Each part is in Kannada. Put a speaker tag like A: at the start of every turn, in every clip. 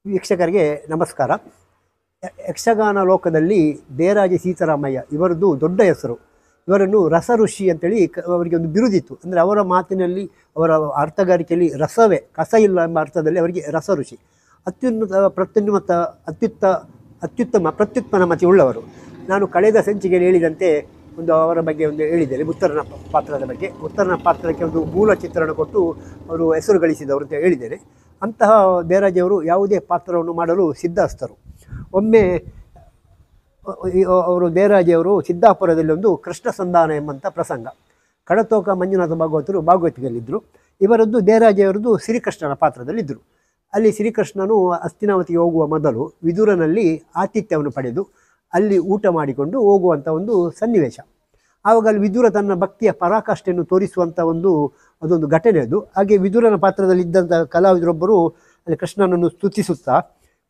A: ವೀಕ್ಷಕರಿಗೆ ನಮಸ್ಕಾರ. ಯಕ್ಷಗಾನ ಲೋಕದಲ್ಲಿ ದೇರಾಜ ಸೀತಾರಾಮಯ್ಯ ಇವರದ್ದು ದೊಡ್ಡ ಹೆಸರು. ಇವರನ್ನು ರಸ ಋಷಿ ಅಂತೇಳಿ ಅವರಿಗೆ ಒಂದು ಬಿರುದಿತ್ತು. ಅಂದರೆ ಅವರ ಮಾತಿನಲ್ಲಿ, ಅವರ ಅರ್ಥಗಾರಿಕೆಯಲ್ಲಿ ರಸವೇ ಕಸ ಇಲ್ಲ ಎಂಬ ಅರ್ಥದಲ್ಲಿ ಅವರಿಗೆ ರಸ ಋಷಿ. ಅತ್ಯುತ್ತಮ ಪ್ರತ್ಯುತ್ಪನ್ನ ಮತಿ ಉಳ್ಳವರು. ನಾನು ಕಳೆದ ಸಂಚಿಕೆಯಲ್ಲಿ ಹೇಳಿದಂತೆ ಅವರ ಬಗ್ಗೆ ಹೇಳಿದ್ದೇನೆ, ಉತ್ತರನ ಪಾತ್ರದ ಬಗ್ಗೆ. ಉತ್ತರನ ಪಾತ್ರಕ್ಕೆ ಒಂದು ಮೂಲ ಚಿತ್ರಣ ಕೊಟ್ಟು ಅವರು ಹೆಸರು ಗಳಿಸಿದವರು ಅಂತ ಹೇಳಿದ್ದೇನೆ. ಅಂತಹ ದೇರಾಜಿಯವರು ಯಾವುದೇ ಪಾತ್ರವನ್ನು ಮಾಡಲು ಸಿದ್ಧಹಸ್ತರು. ಒಮ್ಮೆ ಅವರು ದೇರಾಜಿಯವರು ಸಿದ್ದಾಪುರದಲ್ಲಿ ಒಂದು ಕೃಷ್ಣ ಸಂಧಾನ ಎಂಬಂಥ ಪ್ರಸಂಗ, ಕಡತೋಕ ಮಂಜುನಾಥ ಭಾಗವತರು ಭಾಗವತಿಗಲ್ಲಿದ್ದರು. ಇವರದ್ದು ದೇರಾಜಿಯವರದ್ದು ಶ್ರೀಕೃಷ್ಣನ ಪಾತ್ರದಲ್ಲಿದ್ದರು. ಅಲ್ಲಿ ಶ್ರೀಕೃಷ್ಣನು ಹಸ್ತಿನಾವತಿಗೆ ಹೋಗುವ ಮೊದಲು ವಿದುರನಲ್ಲಿ ಆತಿಥ್ಯವನ್ನು ಪಡೆದು ಅಲ್ಲಿ ಊಟ ಮಾಡಿಕೊಂಡು ಹೋಗುವಂಥ ಒಂದು ಸನ್ನಿವೇಶ. ಆವಾಗ ಅಲ್ಲಿ ವಿದುರ ತನ್ನ ಭಕ್ತಿಯ ಪರಾಕಾಷ್ಠೆಯನ್ನು ತೋರಿಸುವಂಥ ಅದೊಂದು ಘಟನೆ ಅದು. ಹಾಗೆ ವಿದುರನ ಪಾತ್ರದಲ್ಲಿದ್ದಂಥ ಕಲಾವಿದರೊಬ್ಬರು ಅಲ್ಲಿ ಕೃಷ್ಣನನ್ನು ಸ್ತುತಿಸುತ್ತಾ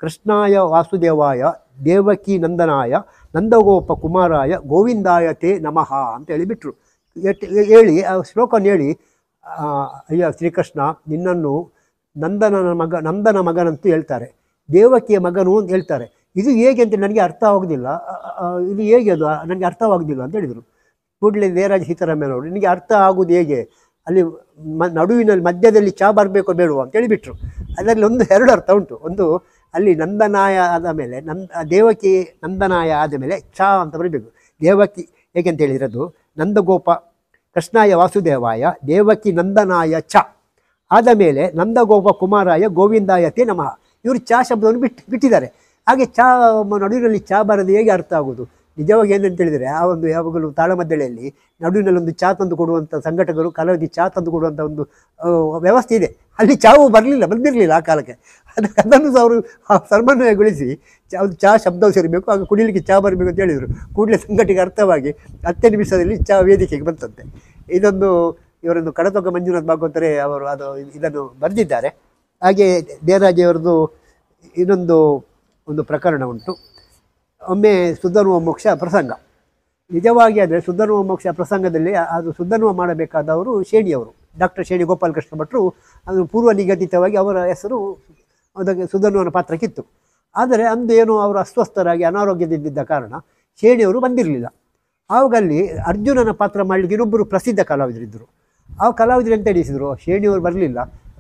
A: ಕೃಷ್ಣಾಯ ವಾಸುದೇವಾಯ ದೇವಕಿ ನಂದನಾಯ ನಂದಗೋಪ ಕುಮಾರಾಯ ಗೋವಿಂದಾಯ ತೇ ನಮಃ ಅಂತ ಹೇಳಿಬಿಟ್ರು. ಹೇಳಿ ಆ ಶ್ಲೋಕವನ್ನು ಹೇಳಿ, ಅಯ್ಯ ಶ್ರೀಕೃಷ್ಣ, ನಿನ್ನನ್ನು ನಂದನ ಮಗನಂತೂ ಹೇಳ್ತಾರೆ, ದೇವಕಿಯ ಮಗನು ಅಂತ ಹೇಳ್ತಾರೆ. ಇದು ಹೇಗೆ ಅಂತ ನನಗೆ ಅರ್ಥ ಆಗೋದಿಲ್ಲ, ಇದು ಹೇಗೆ ಅದು ನನಗೆ ಅರ್ಥವಾಗೋದಿಲ್ಲ ಅಂತ ಹೇಳಿದರು. ಕೂಡಲೇ ದೇರಾಜ ಸೀತಾರಾಮಯ್ಯನವರು, ನಿನಗೆ ಅರ್ಥ ಆಗೋದು ಹೇಗೆ, ಅಲ್ಲಿ ನಡುವಿನಲ್ಲಿ ಮಧ್ಯದಲ್ಲಿ ಚಾ ಬರಬೇಕೋ ಬೇಡವೋ ಅಂತ ಹೇಳಿಬಿಟ್ರು. ಅದರಲ್ಲಿ ಎರಡು ಅರ್ಥ ಉಂಟು. ಒಂದು, ಅಲ್ಲಿ ನಂದನಾಯ ಆದ ಮೇಲೆ ದೇವಕಿ ನಂದನಾಯ ಆದ ಮೇಲೆ ಚಾ ಅಂತ ಬರಬೇಕು. ದೇವಕಿ ಹೇಗೆಂತ ಹೇಳಿರೋದು, ನಂದಗೋಪ ಕೃಷ್ಣಾಯ ವಾಸುದೇವಾಯ ದೇವಕಿ ನಂದನಾಯ ಚ ಆದ ಮೇಲೆ ನಂದಗೋಪ ಕುಮಾರಾಯ ಗೋವಿಂದಾಯ ತೇ ನಮಃ. ಇವರು ಚಾ ಶಬ್ದವನ್ನು ಬಿಟ್ಟಿದ್ದಾರೆ. ಹಾಗೆ ಚಾ ನಡುವಿನಲ್ಲಿ ಚಾ ಬರದೆ ಹೇಗೆ ಅರ್ಥ ಆಗೋದು? ನಿಜವಾಗಿ ಏನಂತ ಹೇಳಿದರೆ, ಯಾವಾಗಲೂ ತಾಳಮದ್ದಳೆಯಲ್ಲಿ ನಡುವಿನಲ್ಲಿ ಚಾ ತಂದು ಕೊಡುವಂಥ ಸಂಘಟಕರು ಕಲಾವಿದ ಚಾ ತಂದು ಕೊಡುವಂಥ ಒಂದು ವ್ಯವಸ್ಥೆ ಇದೆ. ಅಲ್ಲಿ ಚಾವು ಬಂದಿರಲಿಲ್ಲ ಆ ಕಾಲಕ್ಕೆ. ಅದನ್ನು ಸಹ ಅವರು ಸಮನ್ವಯಗೊಳಿಸಿ ಚಾ ಶಬ್ದ ಸೇರಬೇಕು, ಆಗ ಕುಡಿಲಿಕ್ಕೆ ಚಾ ಬರಬೇಕು ಅಂತ ಹೇಳಿದರು. ಕೂಡಲೇ ಸಂಘಟನೆಗೆ ಅರ್ಥವಾಗಿ 10 ನಿಮಿಷದಲ್ಲಿ ಚಾ ವೇದಿಕೆಗೆ ಬಂತಂತೆ. ಇವರೊಂದು ಕಡತೋಕ ಮಂಜುನಾಥ ಭಾಗವತರೇ ಅವರು ಇದನ್ನು ಬರೆದಿದ್ದಾರೆ. ಹಾಗೆ ದೇರಾಜಿಯವರದ್ದು ಒಂದು ಪ್ರಕರಣ ಉಂಟು. ಒಮ್ಮೆ ಸುಧನ್ವ ಮೋಕ್ಷ ಪ್ರಸಂಗ. ನಿಜವಾಗಿ ಆದರೆ ಸುಧನ್ವ ಮೋಕ್ಷ ಪ್ರಸಂಗದಲ್ಲಿ ಅದು ಸುಧನ್ವ ಮಾಡಬೇಕಾದವರು ಶೇಣಿಯವರು, ಡಾಕ್ಟರ್ ಶೇಣಿ ಗೋಪಾಲಕೃಷ್ಣ ಭಟ್ರು. ಅದು ಪೂರ್ವ ನಿಗದಿತವಾಗಿ ಅವರ ಹೆಸರು ಅದಕ್ಕೆ ಸುಧನ್ವನ ಪಾತ್ರಕ್ಕಿತ್ತು. ಆದರೆ ಅಂದು ಏನೋ ಅವರು ಅಸ್ವಸ್ಥರಾಗಿ ಅನಾರೋಗ್ಯದಿಂದಿದ್ದ ಕಾರಣ ಶೇಣಿಯವರು ಬಂದಿರಲಿಲ್ಲ. ಆವಾಗಲ್ಲಿ ಅರ್ಜುನನ ಪಾತ್ರ ಮಾಡಲಿಕ್ಕೆ ಇನ್ನೊಬ್ಬರು ಪ್ರಸಿದ್ಧ ಕಲಾವಿದರಿದ್ದರು. ಆ ಕಲಾವಿದರು ಎಂತ ಹೇಳಿಸಿದರು, ಶೇಣಿಯವರು ಬರಲಿಲ್ಲ,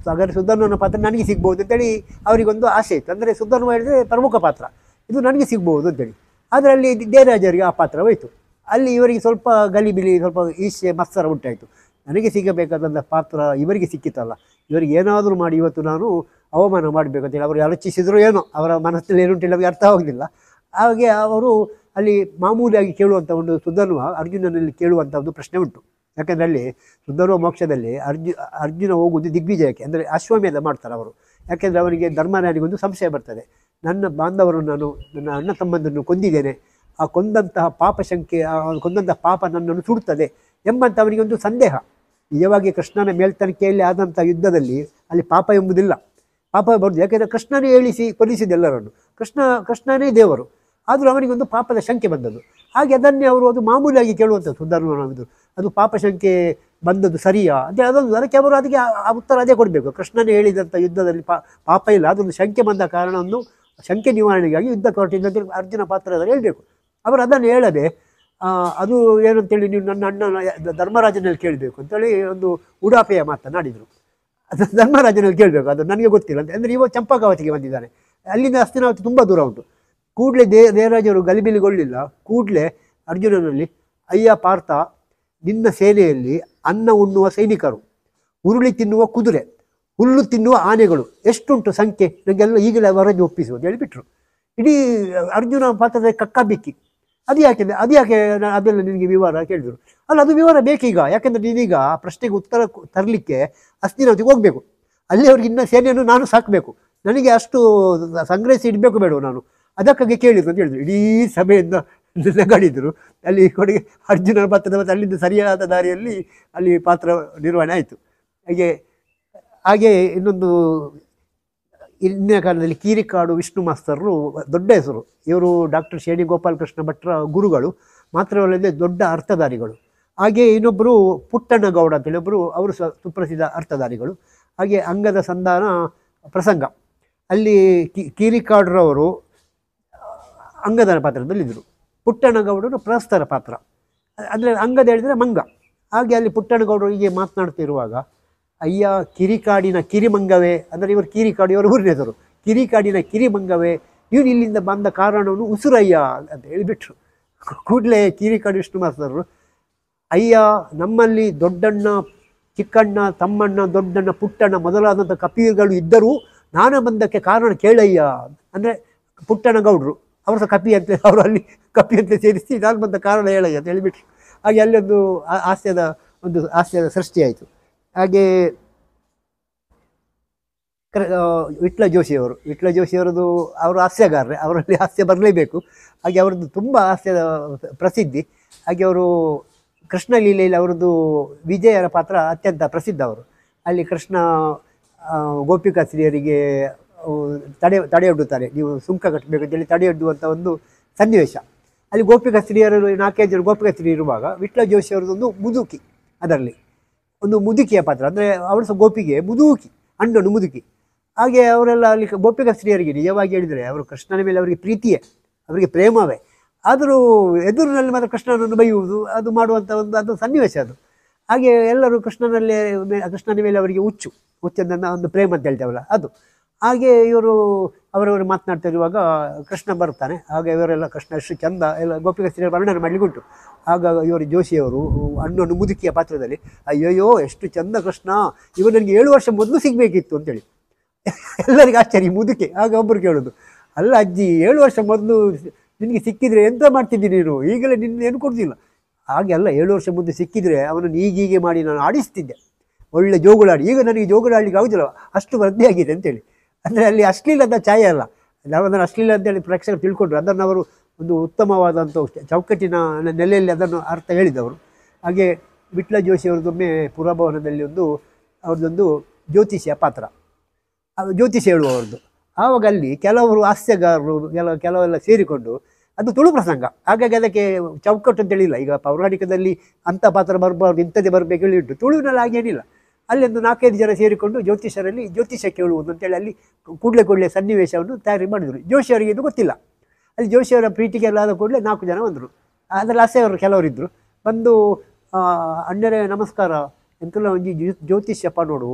A: ಹಾಗಾದರೆ ಸುಧನ್ವನ ಪಾತ್ರ ನನಗೆ ಸಿಗ್ಬೋದು ಅಂತೇಳಿ ಅವರಿಗೊಂದು ಆಸೆ ಇತ್ತು. ಅಂದರೆ ಸುಧನ್ವ ಹೇಳಿದರೆ ಪ್ರಮುಖ ಪಾತ್ರ, ಇದು ನನಗೆ ಸಿಗ್ಬೋದು ಅಂತೇಳಿ. ಆದರೆ ಅಲ್ಲಿ ದೇರಾಜರಿಗೆ ಆ ಪಾತ್ರ ಹೋಯಿತು. ಅಲ್ಲಿ ಇವರಿಗೆ ಸ್ವಲ್ಪ ಗಲಿಬಿಲಿ, ಸ್ವಲ್ಪ ಈರ್ಷೆ ಮತ್ಸರ ಉಂಟಾಯಿತು. ನನಗೆ ಸಿಗಬೇಕಾದಂಥ ಪಾತ್ರ ಇವರಿಗೆ ಸಿಕ್ಕಿತ್ತಲ್ಲ, ಇವರಿಗೆ ಏನಾದರೂ ಮಾಡಿ ಇವತ್ತು ನಾನು ಅವಮಾನ ಮಾಡಬೇಕಂತೇಳಿ ಅವರು ಆಲೋಚಿಸಿದ್ರು. ಏನೋ ಅವರ ಮನಸ್ಸಿನಲ್ಲಿ ಏನುಂಟು ಅವರಿಗೆ ಅರ್ಥ ಆಗೋದಿಲ್ಲ. ಹಾಗೆ ಅವರು ಅಲ್ಲಿ ಮಾಮೂಲಿಯಾಗಿ ಕೇಳುವಂಥ ಒಂದು ಸುಧನ್ವ ಅರ್ಜುನನಲ್ಲಿ ಕೇಳುವಂಥ ಒಂದು ಪ್ರಶ್ನೆ ಉಂಟು. ಯಾಕೆಂದರೆ ಅಲ್ಲಿ ಸುಧನ್ವ ಮೋಕ್ಷದಲ್ಲಿ ಅರ್ಜುನ ಹೋಗುವುದು ದಿಗ್ವಿಜಯಕ್ಕೆ, ಅಂದರೆ ಅಶ್ವಮೇಧ ಮಾಡ್ತಾರೆ ಅವರು. ಯಾಕೆಂದರೆ ಅವರಿಗೆ ಧರ್ಮರಾಯನಿಗೊಂದು ಸಂಶಯ ಬರ್ತದೆ, ನನ್ನ ಬಾಂಧವರನ್ನು ನನ್ನ ಅಣ್ಣ ತಮ್ಮಂದನ್ನು ಕೊಂದಿದ್ದೇನೆ, ಆ ಕೊಂದಂತಹ ಪಾಪ ನನ್ನನ್ನು ಸುಡುತ್ತದೆ ಎಂಬಂಥ ಅವನಿಗೊಂದು ಸಂದೇಹ. ನಿಜವಾಗಿ ಕೃಷ್ಣನ ಮೇಲ್ತನಿಕೆಯಲ್ಲಿ ಆದಂಥ ಯುದ್ಧದಲ್ಲಿ ಅಲ್ಲಿ ಪಾಪ ಎಂಬುದಿಲ್ಲ, ಪಾಪ ಬರುವುದು. ಯಾಕೆಂದರೆ ಕೃಷ್ಣನೇ ಕೊಲ್ಲಿಸಿದೆಲ್ಲರನ್ನು, ಕೃಷ್ಣನೇ ದೇವರು. ಆದರೂ ಅವನಿಗೊಂದು ಪಾಪದ ಶಂಕೆ ಬಂದದ್ದು. ಹಾಗೆ ಅದನ್ನೇ ಅದು ಮಾಮೂಲಿಯಾಗಿ ಕೇಳುವಂಥದ್ದು ಸುಧನ್ವನದು. ಅದು ಪಾಪ ಶಂಕೆ ಬಂದದ್ದು ಸರಿಯಾ ಅಂತ ಅದಕ್ಕೆ ಅವರು ಆ ಉತ್ತರ ಅದೇ ಕೊಡಬೇಕು. ಕೃಷ್ಣನೇ ಹೇಳಿದಂಥ ಯುದ್ಧದಲ್ಲಿ ಪಾಪ ಇಲ್ಲ, ಅದೊಂದು ಶಂಕೆ ಬಂದ ಕಾರಣವನ್ನು ಶಂಕೆ ನಿವಾರಣೆಗಾಗಿ ಯುದ್ಧ ಹೊರಟಿದ್ದ ಅಂತೇಳಿ ಅರ್ಜುನ ಪಾತ್ರದಲ್ಲಿ ಹೇಳಬೇಕು. ಅವರು ಅದನ್ನು ಹೇಳದೆ ಅದು ಏನಂತೇಳಿ, ನೀವು ನನ್ನ ಅಣ್ಣ ಧರ್ಮರಾಜನಲ್ಲಿ ಕೇಳಬೇಕು ಅಂತೇಳಿ ಒಂದು ಉಡಾಫೆಯ ಮಾತನಾಡಿದರು. ಅದು ಧರ್ಮರಾಜನಲ್ಲಿ ಕೇಳಬೇಕು, ಅದು ನನಗೆ ಗೊತ್ತಿಲ್ಲ ಅಂತ. ಅಂದರೆ ಇವ ಚಂಪಾಕಾವತಿಗೆ ಬಂದಿದ್ದಾನೆ, ಅಲ್ಲಿಂದ ಹಸ್ತಿನಾವತಿ ತುಂಬ ದೂರ ಉಂಟು. ಕೂಡಲೇ ದೇವರಾಜರು ಗಲಿಬಿಲಿಗೊಳ್ಳಿಲ್ಲ. ಕೂಡಲೇ ಅರ್ಜುನನಲ್ಲಿ, ಅಯ್ಯ ಪಾರ್ಥ, ನಿನ್ನ ಸೇನೆಯಲ್ಲಿ ಅನ್ನ ಉಣ್ಣುವ ಸೈನಿಕರು, ಉರುಳಿ ತಿನ್ನುವ ಕುದುರೆ, ಹುಲ್ಲು ತಿನ್ನುವ ಆನೆಗಳು ಎಷ್ಟುಂಟು ಸಂಖ್ಯೆ, ನನಗೆಲ್ಲ ಈಗಲೇ ವರದಿ ಒಪ್ಪಿಸು ಅಂತ ಹೇಳಿಬಿಟ್ರು. ಇಡೀ ಅರ್ಜುನ ಪಾತ್ರದಲ್ಲಿ ಕಕ್ಕಾಬಿಕ್ಕಿ. ಅದು ಯಾಕೆ ಅದೆಲ್ಲ ನಿನಗೆ ವಿವರ ಕೇಳಿದರು. ಅದು ವಿವರ ಬೇಕೀಗ, ಯಾಕೆಂದರೆ ನೀನೀಗ ಆ ಪ್ರಶ್ನೆಗೆ ಉತ್ತರ ತರಲಿಕ್ಕೆ ಹಸ್ತಿನಾವತಿಗೆ ಹೋಗಬೇಕು. ಅಲ್ಲಿ ಅವ್ರಿಗೆ ಇನ್ನು ಸೇನೆಯನ್ನು ನಾನು ಸಾಕಬೇಕು, ನನಗೆ ಅಷ್ಟು ಸಂಗ್ರಹಿಸಿ ಇಡಬೇಕು ಬೇಡ ನಾನು, ಅದಕ್ಕಾಗಿ ಕೇಳಿದ್ರು ಅಂತ ಹೇಳಿದ್ರು. ಇಡೀ ಸಭೆಯಿಂದ ನಗಾಡಿದರು. ಅಲ್ಲಿ ಕೊನೆಗೆ ಅರ್ಜುನನ ಪಾತ್ರದ ಮತ್ತು ಅಲ್ಲಿಂದ ಸರಿಯಾದ ದಾರಿಯಲ್ಲಿ ಅಲ್ಲಿ ಪಾತ್ರ ನಿರ್ವಹಣೆ ಆಯಿತು. ಹಾಗೆ ಇಂದಿನ ಕಾಲದಲ್ಲಿ ಕೀರಿಕಾಡು ವಿಷ್ಣು ಮಾಸ್ತರು ದೊಡ್ಡ ಹೆಸರು. ಇವರು ಡಾಕ್ಟರ್ ಶೇಣಿ ಗೋಪಾಲಕೃಷ್ಣ ಭಟ್ರ ಗುರುಗಳು, ಮಾತ್ರವಲ್ಲದೆ ದೊಡ್ಡ ಅರ್ಥಧಾರಿಗಳು. ಹಾಗೆ ಇನ್ನೊಬ್ಬರು ಪುಟ್ಟಣ್ಣಗೌಡ ಅಂತೇಳಿ ಅವರು ಸುಪ್ರಸಿದ್ಧ ಅರ್ಥಧಾರಿಗಳು. ಹಾಗೆ ಅಂಗದ ಸಂಧಾನ ಪ್ರಸಂಗ, ಅಲ್ಲಿ ಕೀರಿಕಾಡ್ರವರು ಅಂಗದರ ಪಾತ್ರದಲ್ಲಿದ್ದರು, ಪುಟ್ಟಣ್ಣಗೌಡರು ಪ್ರಸ್ತರ ಪಾತ್ರ. ಅಂದರೆ ಅಂಗದ ಹೇಳಿದರೆ ಮಂಗ. ಹಾಗೆ ಅಲ್ಲಿ ಪುಟ್ಟಣ್ಣಗೌಡರು ಹೀಗೆ ಮಾತನಾಡ್ತಿರುವಾಗ, ಅಯ್ಯ ಕಿರಿಕಾಡಿನ ಕಿರಿಮಂಗವೇ, ಅಂದರೆ ಇವರು ಕಿರಿಕಾಡು, ಇವರು ಊರಿನ ಹೆಸರು, ಕಿರಿಕಾಡಿನ ಕಿರಿಮಂಗವೇ, ಇವನು ಇಲ್ಲಿಂದ ಬಂದ ಕಾರಣವನ್ನು ಉಸುರಯ್ಯ ಅಂತ ಹೇಳಿಬಿಟ್ರು. ಕೂಡಲೇ ಕಿರಿಕಾಡು ವಿಷ್ಣು ಮಾಸ್ತರು, ಅಯ್ಯ ನಮ್ಮಲ್ಲಿ ದೊಡ್ಡಣ್ಣ, ಚಿಕ್ಕಣ್ಣ, ತಮ್ಮಣ್ಣ, ದೊಡ್ಡಣ್ಣ, ಪುಟ್ಟಣ್ಣ ಮೊದಲಾದಂಥ ಕಪಿಗಳು ಇದ್ದರೂ ನಾನು ಬಂದಕ್ಕೆ ಕಾರಣ ಕೇಳಯ್ಯ. ಅಂದರೆ ಪುಟ್ಟಣ್ಣಗೌಡರು ಅವರು ಸಹ ಕಪಿ ಅಂತ, ಅವರು ಅಲ್ಲಿ ಕಪಿ ಅಂತ ಸೇರಿಸಿ ನಾನು ಬಂದ ಕಾರಣ ಹೇಳಯ್ಯ ಅಂತ ಹೇಳಿಬಿಟ್ರು. ಹಾಗೆ ಅಲ್ಲಿ ಒಂದು ಹಾಸ್ಯದ ಸೃಷ್ಟಿಯಾಯಿತು. ಹಾಗೆ ವಿಟ್ಲ ಜೋಶಿಯವರದು ಅವರು ಹಾಸ್ಯಗಾರರೇ, ಅವರಲ್ಲಿ ಹಾಸ್ಯ ಬರಲೇಬೇಕು. ಹಾಗೆ ಅವರದ್ದು ತುಂಬ ಹಾಸ್ಯದ ಪ್ರಸಿದ್ಧಿ. ಹಾಗೆ ಅವರು ಕೃಷ್ಣ ಲೀಲೆಯಲ್ಲಿ ಅವರದ್ದು ವಿಜಯರ ಪಾತ್ರ ಅತ್ಯಂತ ಪ್ರಸಿದ್ಧ. ಅವರು ಅಲ್ಲಿ ಕೃಷ್ಣ ಗೋಪಿಕಾ ಸ್ತ್ರೀಯರಿಗೆ ತಡೆಯೊಡ್ಡುತ್ತಾರೆ, ನೀವು ಸುಂಕ ಕಟ್ಟಬೇಕಂತೇಳಿ ತಡೆಯೊಡ್ಡುವಂಥ ಒಂದು ಸನ್ನಿವೇಶ. ಅಲ್ಲಿ ಗೋಪಿಕಾ ಸ್ತ್ರೀಯರು 4-5 ಜನ ಗೋಪಿಕಾ ಸ್ತ್ರೀ ಇರುವಾಗ ವಿಟ್ಲ ಜೋಶಿಯವರದೊಂದು ಮುದುಕಿ, ಅದರಲ್ಲಿ ಒಂದು ಮುದುಕಿಯ ಪಾತ್ರ. ಅಂದರೆ ಅವರು ಸಹ ಗೋಪಿಗೆ ಮುದುಕಿ, ಅಣ್ಣನು ಮುದುಕಿ. ಹಾಗೆ ಅವರೆಲ್ಲ ಅಲ್ಲಿ ಗೋಪಿಕಾ ಸ್ತ್ರೀಯರಿಗೆ ನಿಜವಾಗಿ ಹೇಳಿದರೆ ಅವರು ಕೃಷ್ಣನ ಮೇಲೆ ಅವರಿಗೆ ಪ್ರೀತಿಯೇ, ಅವರಿಗೆ ಪ್ರೇಮವೇ. ಆದರೂ ಎದುರಿನಲ್ಲಿ ಮಾತ್ರ ಕೃಷ್ಣನನ್ನು ಬೈಯುವುದು, ಅದು ಮಾಡುವಂಥ ಅದು ಸನ್ನಿವೇಶ ಅದು. ಹಾಗೆ ಎಲ್ಲರೂ ಕೃಷ್ಣನ ಮೇಲೆ ಅವರಿಗೆ ಹುಚ್ಚನ್ನು ಒಂದು ಪ್ರೇಮ ಅಂತ ಹೇಳ್ತೇವಲ್ಲ ಅದು. ಹಾಗೆ ಅವರವರು ಮಾತನಾಡ್ತಾ ಇರುವಾಗ ಕೃಷ್ಣ ಬರ್ತಾನೆ. ಆಗ ಇವರೆಲ್ಲ ಕೃಷ್ಣ ಎಷ್ಟು ಚಂದ ಎಲ್ಲ ಗೋಪಿಕಾ ಸ್ತ್ರೀಯರು ವರ್ಣನೆ ಮಾಡಲಿಕ್ಕುಂಟು. ಆಗ ಇವರು ಜೋಶಿಯವರು ಅಣ್ಣನು ಮುದುಕಿಯ ಪಾತ್ರದಲ್ಲಿ, ಅಯ್ಯೋಯ್ಯೋ ಎಷ್ಟು ಚಂದ ಕೃಷ್ಣ, ಇವರು ನನಗೆ 7 ವರ್ಷ ಮೊದಲು ಸಿಗಬೇಕಿತ್ತು ಅಂತೇಳಿ. ಎಲ್ಲರಿಗೂ ಆಶ್ಚರ್ಯ, ಮುದುಕೆ. ಆಗ ಒಬ್ಬರು ಕೇಳೋದು, ಅಲ್ಲ ಅಜ್ಜಿ 7 ವರ್ಷ ಮೊದಲು ನಿನಗೆ ಸಿಕ್ಕಿದರೆ ಎಂತ ಮಾಡ್ತಿದ್ದೀನಿ ನೀನು, ಈಗಲೇ ನಿನ್ನ ಏನು ಕೊಡ್ತಿಲ್ಲ. ಹಾಗೆ ಅಲ್ಲ, 7 ವರ್ಷ ಮುಂದೆ ಸಿಕ್ಕಿದರೆ ಅವನನ್ನು ಹೀಗೆ ಮಾಡಿ ನಾನು ಆಡಿಸ್ತಿದ್ದೆ, ಒಳ್ಳೆ ಜೋಗುಳಾಡಿ. ಈಗ ನನಗೆ ಜೋಗುಳಾಡಲಿಕ್ಕೆ ಆಗೋದಿಲ್ಲ, ಅಷ್ಟು ವೃದ್ಧಿ ಆಗಿದೆ ಅಂತೇಳಿ. ಅಂದರೆ ಅಲ್ಲಿ ಅಶ್ಲೀಲದ ಛಾಯೆ ಅಲ್ಲ, ನಾವು ಅದನ್ನು ಅಶ್ಲೀಲ ಅಂತೇಳಿ ಪ್ರೇಕ್ಷಕರು ತಿಳ್ಕೊಂಡ್ರು. ಅದನ್ನು ಅವರು ಒಂದು ಉತ್ತಮವಾದಂಥ ಚೌಕಟ್ಟಿನ ನೆಲೆಯಲ್ಲಿ ಅದನ್ನು ಅರ್ಥ ಹೇಳಿದವರು. ಹಾಗೆ ವಿಟ್ಲ ಜೋಶಿಯವರದೊಮ್ಮೆ ಪುರಭವನದಲ್ಲಿ ಅವ್ರದ್ದೊಂದು ಜ್ಯೋತಿಷಿಯ ಪಾತ್ರ, ಜ್ಯೋತಿಷ ಹೇಳುವವರದ್ದು. ಆವಾಗ ಅಲ್ಲಿ ಕೆಲವರು ಹಾಸ್ಯಗಾರರು ಕೆಲವೆಲ್ಲ ಸೇರಿಕೊಂಡು, ಅದು ತುಳು ಪ್ರಸಂಗ, ಹಾಗಾಗಿ ಅದಕ್ಕೆ ಚೌಕಟ್ಟು ಅಂತೇಳಿಲ್ಲ. ಈಗ ಪೌರಾಣಿಕದಲ್ಲಿ ಅಂಥ ಪಾತ್ರ ಬರಬಾರ್ದು, ಇಂಥದ್ದೇ ಬರಬೇಕು ಹೇಳಿ ಉಂಟು. ತುಳುವಿನಲ್ಲಿ ಹಾಗೇನಿಲ್ಲ. ಅಲ್ಲಿ ಒಂದು 4-5 ಜನ ಸೇರಿಕೊಂಡು ಜ್ಯೋತಿಷರಲ್ಲಿ ಜ್ಯೋತಿಷ ಕೇಳುವುದು ಅಂತೇಳಿ ಅಲ್ಲಿ ಕೂಡಲೇ ಸನ್ನಿವೇಶವನ್ನು ತಯಾರಿ ಮಾಡಿದರು. ಜೋಶಿಯವರಿಗೆ ಇದು ಗೊತ್ತಿಲ್ಲ. ಅಲ್ಲಿ ಜೋಶಿಯವರ ಪ್ರೀತಿಗೆಲ್ಲ ಆದ ಕೂಡಲೇ 4 ಜನ ಬಂದರು. ಅದರಲ್ಲಿ ಹಾಸ್ಯವರು ಕೆಲವರಿದ್ದರು. ಬಂದು ಅಣ್ಣರೇ ನಮಸ್ಕಾರ, ಎಂತೆಲ್ಲ ಒಂದು ಜ್ಯೋತಿಷ್ಯಪ್ಪ ನೋಡು,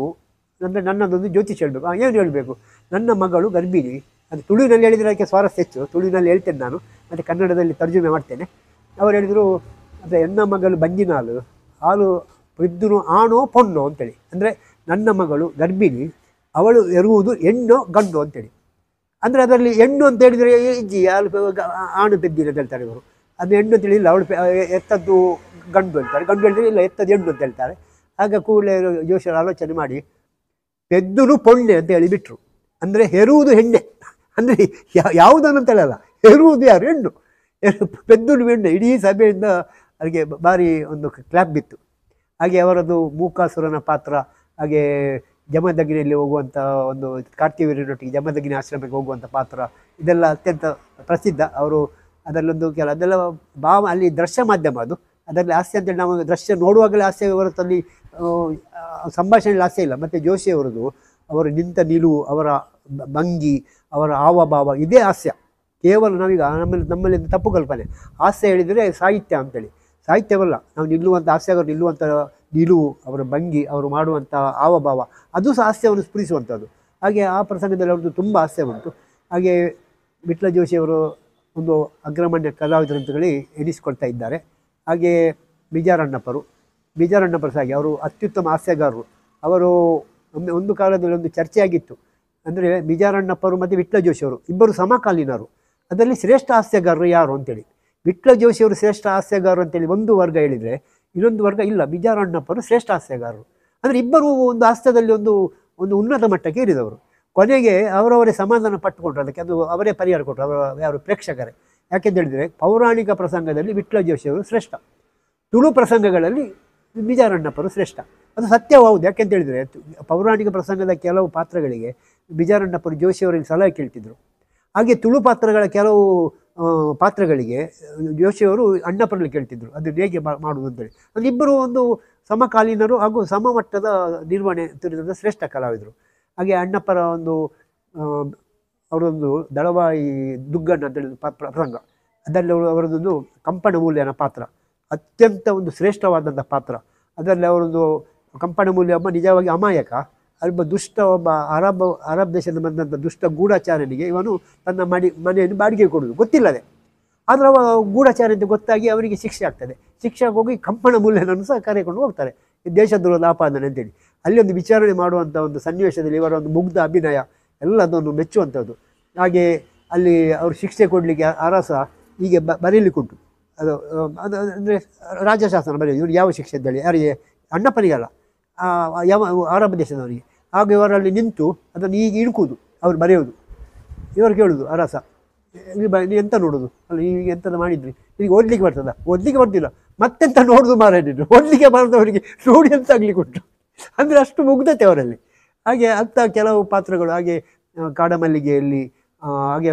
A: ಅಂದರೆ ನನ್ನದೊಂದು ಜ್ಯೋತಿಷ ಹೇಳಬೇಕು. ಏನು ಹೇಳಬೇಕು, ನನ್ನ ಮಗಳು ಗರ್ಭಿಣಿ. ಅದು ತುಳುವಿನಲ್ಲಿ ಹೇಳಿದರೆ ಅದಕ್ಕೆ ಸ್ವಾರಸ್ಯ ಹೆಚ್ಚು, ತುಳುವಿನಲ್ಲಿ ಹೇಳ್ತೇನೆ ನಾನು, ಮತ್ತು ಕನ್ನಡದಲ್ಲಿ ತರ್ಜುಮೆ ಮಾಡ್ತೇನೆ. ಅವರು ಹೇಳಿದರು, ಅಂದರೆ ನನ್ನ ಮಗಳು ಬಂಜಿನಾಲು ಹಾಲು ಇದ್ದರು ಆಣೋ ಪೊಣ್ಣೋ ಅಂತೇಳಿ. ಅಂದರೆ ನನ್ನ ಮಗಳು ಗರ್ಭಿಣಿ, ಅವಳು ಎರುವುದು ಹೆಣ್ಣೋ ಗಂಡು ಅಂತೇಳಿ. ಅಂದರೆ ಅದರಲ್ಲಿ ಹೆಣ್ಣು ಅಂತ ಹೇಳಿದರೆ ಇಜ್ಜಿ ಆಣು ಪೆದ್ದಿನ ಅಂತ ಹೇಳ್ತಾರೆ ಇವರು. ಅದು ಹೆಣ್ಣು ಅಂತೇಳಿ ಇಲ್ಲ, ಅವಳು ಎತ್ತದ್ದು ಗಂಡು ಅಂತಾರೆ, ಗಂಡು ಹೇಳಿದರೆ ಇಲ್ಲ ಎತ್ತದ್ದು ಹೆಣ್ಣು ಅಂತ ಹೇಳ್ತಾರೆ. ಆಗ ಕೂಡಲೇ ಜೋಶಿಯವರು ಆಲೋಚನೆ ಮಾಡಿ ಪೆದ್ದುನು ಪೊಣ್ಣೆ ಅಂತ ಹೇಳಿ ಬಿಟ್ಟರು. ಅಂದರೆ ಹೆರುವುದು ಹೆಣ್ಣೆ, ಅಂದರೆ ಯಾವುದನ್ನು ಹೇಳಲ್ಲ, ಹೆರುವುದು ಯಾರು ಹೆಣ್ಣು, ಪೆದ್ದುನು ಹೆಣ್ಣೆ. ಇಡೀ ಸಭೆಯಿಂದ ಅದಕ್ಕೆ ಭಾರಿ ಒಂದು ಕ್ಲಾಪ್ ಬಿತ್ತು. ಹಾಗೆ ಅವರದ್ದು ಮೂಕಾಸುರನ ಪಾತ್ರ, ಹಾಗೆ ಜಮದಗ್ನಿಯಲ್ಲಿ ಹೋಗುವಂಥ ಒಂದು ಕಾರ್ತಿವೀರ್ಯನೊಟ್ಟಿಗೆ ಜಮದಗ್ನಿ ಆಶ್ರಮಕ್ಕೆ ಹೋಗುವಂಥ ಪಾತ್ರ, ಇದೆಲ್ಲ ಅತ್ಯಂತ ಪ್ರಸಿದ್ಧ. ಅವರು ಅದರಲ್ಲೊಂದು ಅದೆಲ್ಲ ಅಲ್ಲಿ ದೃಶ್ಯ ಮಾಧ್ಯಮ, ಅದರಲ್ಲಿ ಹಾಸ್ಯ ಅಂತೇಳಿ ನಾವು ದೃಶ್ಯ ನೋಡುವಾಗಲೇ ಹಾಸ್ಯ ಹೊರತಲ್ಲಿ ಸಂಭಾಷಣೆಯಲ್ಲಿ ಹಾಸ್ಯ ಇಲ್ಲ. ಮತ್ತು ಜೋಶಿಯವರದು ಅವರು ನಿಂತ ನಿಲುವು, ಅವರ ಭಂಗಿ, ಅವರ ಹಾವಭಾವ, ಇದೇ ಹಾಸ್ಯ. ಕೇವಲ ನಾವೀಗ ನಮ್ಮಲ್ಲಿ ತಪ್ಪು ಕಲ್ಪನೆ, ಹಾಸ್ಯ ಹೇಳಿದರೆ ಸಾಹಿತ್ಯ ಅಂತೇಳಿ. ಸಾಹಿತ್ಯವಲ್ಲ, ನಾವು ನಿಲ್ಲುವಂಥ ಹಾಸ್ಯಗಾರರು ನಿಲ್ಲುವಂಥ ನಿಲುವು, ಅವರ ಭಂಗಿ, ಅವರು ಮಾಡುವಂಥ ಹಾವಭಾವ, ಅದು ಸಹ ಹಾಸ್ಯವನ್ನು ಸ್ಫುರಿಸುವಂಥದ್ದು. ಹಾಗೆ ಆ ಪ್ರಸಂಗದಲ್ಲಿ ಅವ್ರದ್ದು ತುಂಬ ಹಾಸ್ಯ ಉಂಟು. ಹಾಗೆ ವಿಟ್ಲ ಜೋಶಿಯವರು ಒಂದು ಅಗ್ರಮಾನ್ಯ ಕಲಾವಿದರಂತೇಳಿ ಎನಿಸಿಕೊಳ್ತಾ ಇದ್ದಾರೆ. ಹಾಗೆ ಬಿಜಾರಣ್ಣಪ್ಪರು ಸಹ ಹಾಗೆ ಅವರು ಅತ್ಯುತ್ತಮ ಹಾಸ್ಯಗಾರರು. ಅವರು ಒಂದು ಕಾಲದಲ್ಲಿ ಒಂದು ಚರ್ಚೆಯಾಗಿತ್ತು, ಅಂದರೆ ಬಿಜಾರಣ್ಣಪ್ಪರು ಮತ್ತು ವಿಟ್ಲ ಜೋಶಿಯವರು ಇಬ್ಬರು ಸಮಕಾಲೀನರು. ಅದರಲ್ಲಿ ಶ್ರೇಷ್ಠ ಹಾಸ್ಯಗಾರರು ಯಾರು ಅಂತೇಳಿ. ವಿಟ್ಲ ಜೋಶಿಯವರು ಶ್ರೇಷ್ಠ ಹಾಸ್ಯಗಾರರು ಅಂತೇಳಿ ಒಂದು ವರ್ಗ ಹೇಳಿದರೆ, ಇನ್ನೊಂದು ವರ್ಗ ಇಲ್ಲ, ಬಿಜಾರಣ್ಣಪ್ಪರು ಶ್ರೇಷ್ಠ ಹಾಸ್ಯಗಾರರು. ಅಂದರೆ ಇಬ್ಬರು ಒಂದು ಹಾಸ್ಯದಲ್ಲಿ ಒಂದು ಉನ್ನತ ಮಟ್ಟಕ್ಕೆ ಏರಿದವರು. ಕೊನೆಗೆ ಅವರವರೇ ಸಮಾಧಾನ ಪಟ್ಟುಕೊಂಡ್ರು, ಅದಕ್ಕೆ ಅದು ಅವರೇ ಪರಿಹಾರ ಕೊಟ್ಟರು, ಯಾರು ಪ್ರೇಕ್ಷಕರೇ. ಯಾಕೆಂತ ಹೇಳಿದರೆ ಪೌರಾಣಿಕ ಪ್ರಸಂಗದಲ್ಲಿ ವಿಟ್ಲ ಜೋಶಿಯವರು ಶ್ರೇಷ್ಠ, ತುಳು ಪ್ರಸಂಗಗಳಲ್ಲಿ ಬಿಜಾರಣ್ಣಪ್ಪರು ಶ್ರೇಷ್ಠ. ಅದು ಸತ್ಯವಾಗುವುದು. ಯಾಕೆಂತ ಹೇಳಿದರೆ ಪೌರಾಣಿಕ ಪ್ರಸಂಗದ ಕೆಲವು ಪಾತ್ರಗಳಿಗೆ ಬಿಜಾರಣ್ಣಪ್ಪರು ಜೋಶಿಯವರಿಗೆ ಸಲಹೆ ಕೇಳ್ತಿದ್ರು. ಹಾಗೆ ತುಳು ಪಾತ್ರಗಳ ಕೆಲವು ಪಾತ್ರಗಳಿಗೆ ಜೋಶಿಯವರು ಅಣ್ಣಪ್ಪರಲ್ಲಿ ಕೇಳ್ತಿದ್ರು, ಅದನ್ನು ಹೇಗೆ ಮಾಡುವುದು ಅಂತೇಳಿ. ಅದಿಬ್ಬರು ಒಂದು ಸಮಕಾಲೀನರು ಹಾಗೂ ಸಮಮಟ್ಟದ ನಿರ್ವಹಣೆ ತೋರಿದ ಶ್ರೇಷ್ಠ ಕಲಾವಿದರು. ಹಾಗೆ ಅಣ್ಣಪ್ಪರ ಒಂದು ಅವರೊಂದು ದಳವಾಯಿ ದುಗ್ಗಣ್ಣ ಅಂತೇಳಿ ಪ್ರಸಂಗ, ಅದರಲ್ಲಿ ಅವರದೊಂದು ಕಂಪನ ಮೂಲ್ಯನ ಪಾತ್ರ ಅತ್ಯಂತ ಒಂದು ಶ್ರೇಷ್ಠವಾದಂಥ ಪಾತ್ರ. ಅದರಲ್ಲಿ ಅವರೊಂದು ಕಂಪನ ಮೂಲ್ಯ ಒಬ್ಬ ನಿಜವಾಗಿ ಅಮಾಯಕ, ಒಬ್ಬ ದುಷ್ಟ, ಒಬ್ಬ ಅರಬ್ ದೇಶದಿಂದ ಬಂದಂಥ ದುಷ್ಟ ಗೂಢಚಾರನಿಗೆ ಇವನು ತನ್ನ ಮನೆಯನ್ನು ಬಾಡಿಗೆ ಕೊಡೋದು ಗೊತ್ತಿಲ್ಲದೆ, ಆದರೆ ಅವ ಗೂಢಚಾರ ಅಂತ ಗೊತ್ತಾಗಿ ಅವರಿಗೆ ಶಿಕ್ಷೆ ಆಗ್ತದೆ. ಶಿಕ್ಷೆ ಹೋಗಿ ಕಂಪನ ಮೂಲ್ಯನನ್ನು ಸಹ ಕರೆಕೊಂಡು ಹೋಗ್ತಾರೆ, ದೇಶದ್ರೋಹದ ಆಪಾದನೆ ಅಂತೇಳಿ. ಅಲ್ಲಿ ಒಂದು ವಿಚಾರಣೆ ಮಾಡುವಂಥ ಒಂದು ಸನ್ನಿವೇಶದಲ್ಲಿ ಇವರ ಒಂದು ಮುಗ್ಧ ಅಭಿನಯ ಎಲ್ಲದನ್ನು ಮೆಚ್ಚುವಂಥದ್ದು. ಹಾಗೆ ಅಲ್ಲಿ ಅವರು ಶಿಕ್ಷೆ ಕೊಡಲಿಕ್ಕೆ ಅರಸ ಹೀಗೆ ಬರೀಲಿಕ್ಕುಂಟು, ಅದು ಅದು ಅಂದರೆ ರಾಜಶಾಸನ ಬರೆಯೋದು, ಇವರು ಯಾವ ಶಿಕ್ಷೆ ಅಂತೇಳಿ, ಯಾರಿಗೆ? ಅಣ್ಣಪ್ಪನಿಗಲ್ಲ, ಯಾವ ಅರಬ್ ದೇಶದವರಿಗೆ. ಆಗ ಇವರಲ್ಲಿ ನಿಂತು ಅದನ್ನು ಈಗ ಇಣುಕುವುದು, ಅವ್ರು ಬರೆಯೋದು. ಇವರು ಕೇಳೋದು ಅರಸ, ನೀವು ಎಂತ ನೋಡೋದು ಅಲ್ಲ, ಈಗ ಎಂಥದ್ದು ಮಾಡಿದ್ರಿ, ಈಗ ಓದಲಿಕ್ಕೆ ಬರ್ತದ? ಓದಲಿಕ್ಕೆ ಬರ್ತಿಲ್ಲ, ಮತ್ತೆಂತ ನೋಡೋದು ಮಾರಾಯರು, ಓದಲಿಕ್ಕೆ ಬರೆದವರಿಗೆ ನೋಡಿ ಅಂತ ಆಗ್ಲಿಕ್ಕೆ ಉಂಟು. ಅಂದರೆ ಅಷ್ಟು ಮುಗ್ಧತೆ ಅವರಲ್ಲಿ. ಹಾಗೆ ಅಂಥ ಕೆಲವು ಪಾತ್ರಗಳು, ಹಾಗೆ ಕಾಡಮಲ್ಲಿಗೆಯಲ್ಲಿ, ಹಾಗೆ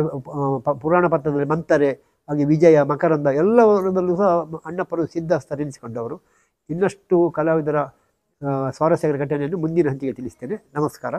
A: ಪುರಾಣ ಪತ್ರದಲ್ಲಿ ಮಂತರೆ, ಹಾಗೆ ವಿಜಯ, ಮಕರಂದ ಎಲ್ಲವರದಲ್ಲೂ ಸಹ ಅಣ್ಣಪ್ಪರು ಸಿದ್ಧಸ್ಥರೆನಿಸಿಕೊಂಡವರು. ಇನ್ನಷ್ಟು ಕಲಾವಿದರ ಸ್ವಾರಸ್ಯಕರ ಘಟನೆಯನ್ನು ಮುಂದಿನ ಹಂಚಿಗೆ ತಿಳಿಸ್ತೇನೆ. ನಮಸ್ಕಾರ.